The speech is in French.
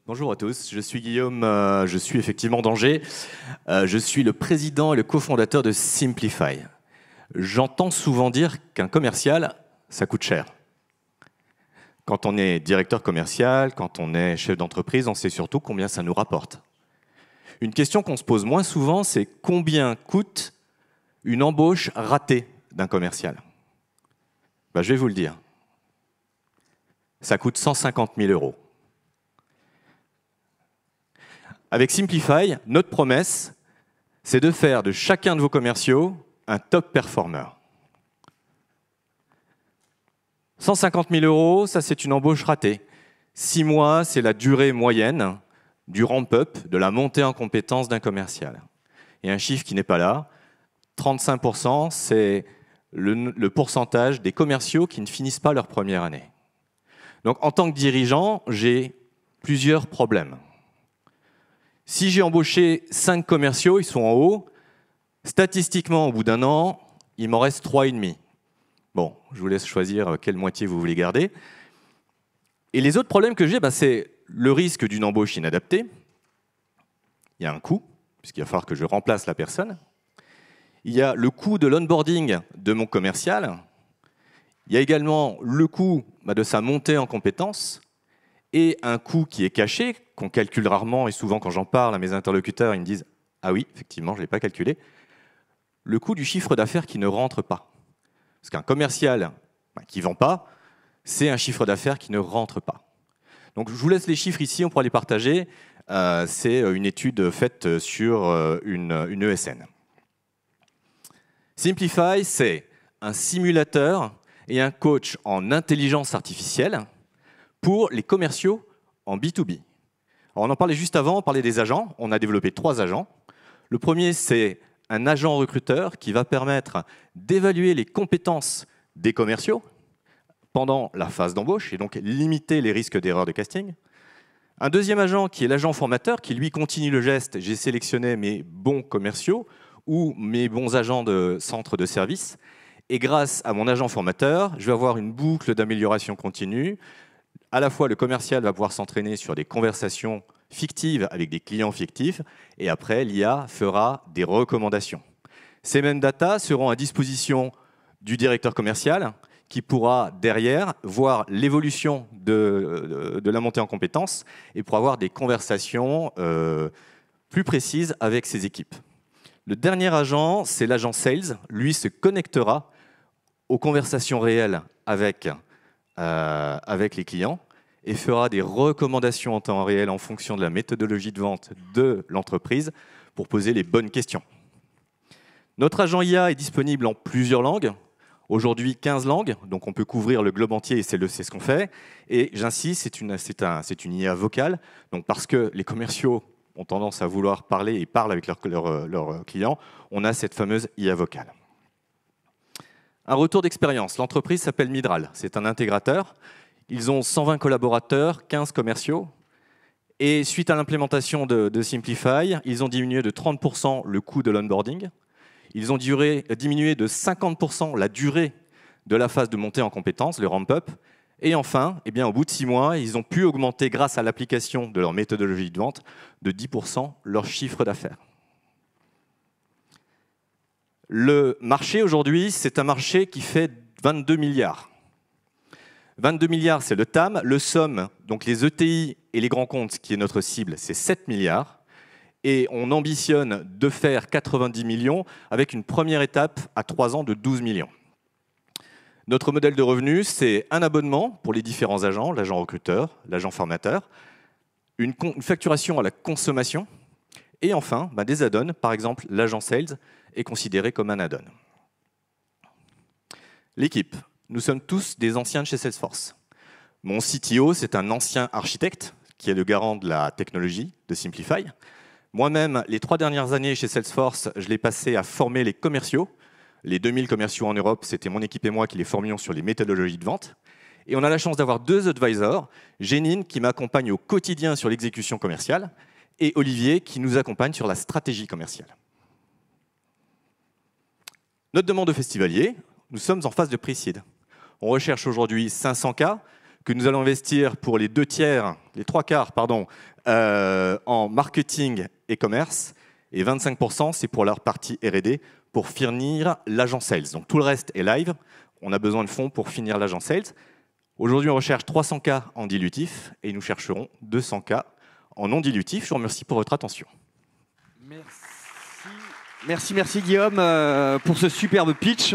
Bonjour à tous, je suis Guillaume, je suis effectivement d'Angers. Je suis le président et le cofondateur de Simplify. J'entends souvent dire qu'un commercial, ça coûte cher. Quand on est directeur commercial, quand on est chef d'entreprise, on sait surtout combien ça nous rapporte. Une question qu'on se pose moins souvent, c'est combien coûte une embauche ratée d'un commercial ? Je vais vous le dire. Ça coûte 150 000 €. Avec Simplify, notre promesse, c'est de faire de chacun de vos commerciaux un top performer. 150 000 €, ça c'est une embauche ratée. 6 mois, c'est la durée moyenne du ramp-up, de la montée en compétence d'un commercial. Et un chiffre qui n'est pas là, 35%, c'est le pourcentage des commerciaux qui ne finissent pas leur première année. Donc en tant que dirigeant, j'ai plusieurs problèmes. Si j'ai embauché 5 commerciaux, ils sont en haut, statistiquement, au bout d'un an, il m'en reste 3,5. Bon, je vous laisse choisir quelle moitié vous voulez garder. Et les autres problèmes que j'ai, c'est le risque d'une embauche inadaptée. Il y a un coût, puisqu'il va falloir que je remplace la personne. Il y a le coût de l'onboarding de mon commercial. Il y a également le coût de sa montée en compétences et un coût qui est caché, qu'on calcule rarement, et souvent quand j'en parle à mes interlocuteurs, ils me disent « Ah oui, effectivement, je ne l'ai pas calculé », le coût du chiffre d'affaires qui ne rentre pas. Parce qu'un commercial qui ne vend pas, c'est un chiffre d'affaires qui ne rentre pas. Donc je vous laisse les chiffres ici, on pourra les partager. C'est une étude faite sur une ESN. Simplify, c'est un simulateur et un coach en intelligence artificielle pour les commerciaux en B2B. Alors on en parlait juste avant, on parlait des agents. On a développé 3 agents. Le premier, c'est un agent recruteur qui va permettre d'évaluer les compétences des commerciaux pendant la phase d'embauche et donc limiter les risques d'erreur de casting. Un deuxième agent qui est l'agent formateur qui lui continue le geste. J'ai sélectionné mes bons commerciaux ou mes bons agents de centre de service et grâce à mon agent formateur, je vais avoir une boucle d'amélioration continue. À la fois, le commercial va pouvoir s'entraîner sur des conversations fictives avec des clients fictifs et après, l'IA fera des recommandations. Ces mêmes datas seront à disposition du directeur commercial qui pourra derrière voir l'évolution de la montée en compétences et pour avoir des conversations plus précises avec ses équipes. Le dernier agent, c'est l'agent sales. Lui se connectera aux conversations réelles avec les clients et fera des recommandations en temps réel en fonction de la méthodologie de vente de l'entreprise pour poser les bonnes questions. Notre agent IA est disponible en plusieurs langues. Aujourd'hui, 15 langues, donc on peut couvrir le globe entier et c'est ce qu'on fait. Et j'insiste, c'est une IA vocale, donc parce que les commerciaux ont tendance à vouloir parler et parlent avec leurs clients, on a cette fameuse IA vocale. Un retour d'expérience. L'entreprise s'appelle Midral. C'est un intégrateur. Ils ont 120 collaborateurs, 15 commerciaux. Et suite à l'implémentation de Simplify, ils ont diminué de 30% le coût de l'onboarding. Ils ont diminué de 50% la durée de la phase de montée en compétences, le ramp-up. Et enfin, au bout de 6 mois, ils ont pu augmenter, grâce à l'application de leur méthodologie de vente, de 10% leur chiffre d'affaires. Le marché aujourd'hui, c'est un marché qui fait 22 milliards. 22 milliards, c'est le TAM. Le SOM, donc les ETI et les grands comptes, qui est notre cible, c'est 7 milliards. Et on ambitionne de faire 90 millions avec une première étape à 3 ans de 12 millions. Notre modèle de revenu, c'est un abonnement pour les différents agents, l'agent recruteur, l'agent formateur, une facturation à la consommation et enfin des add-ons. Par exemple, l'agent sales est considéré comme un add-on. L'équipe, nous sommes tous des anciens de chez Salesforce. Mon CTO, c'est un ancien architecte qui est le garant de la technologie de Simplify. Moi-même, les 3 dernières années chez Salesforce, je l'ai passé à former les commerciaux. Les 2000 commerciaux en Europe, c'était mon équipe et moi qui les formions sur les méthodologies de vente. Et on a la chance d'avoir 2 advisors, Jénine qui m'accompagne au quotidien sur l'exécution commerciale et Olivier qui nous accompagne sur la stratégie commerciale. Notre demande de festivalier, nous sommes en phase de pre-seed. On recherche aujourd'hui 500 cas que nous allons investir pour les 3/4, pardon, en marketing et commerce, et 25%, c'est pour leur partie R&D, pour finir l'agent sales. Donc tout le reste est live. On a besoin de fonds pour finir l'agent sales. Aujourd'hui, on recherche 300K en dilutif et nous chercherons 200K en non dilutif. Je vous remercie pour votre attention. Merci Guillaume pour ce superbe pitch.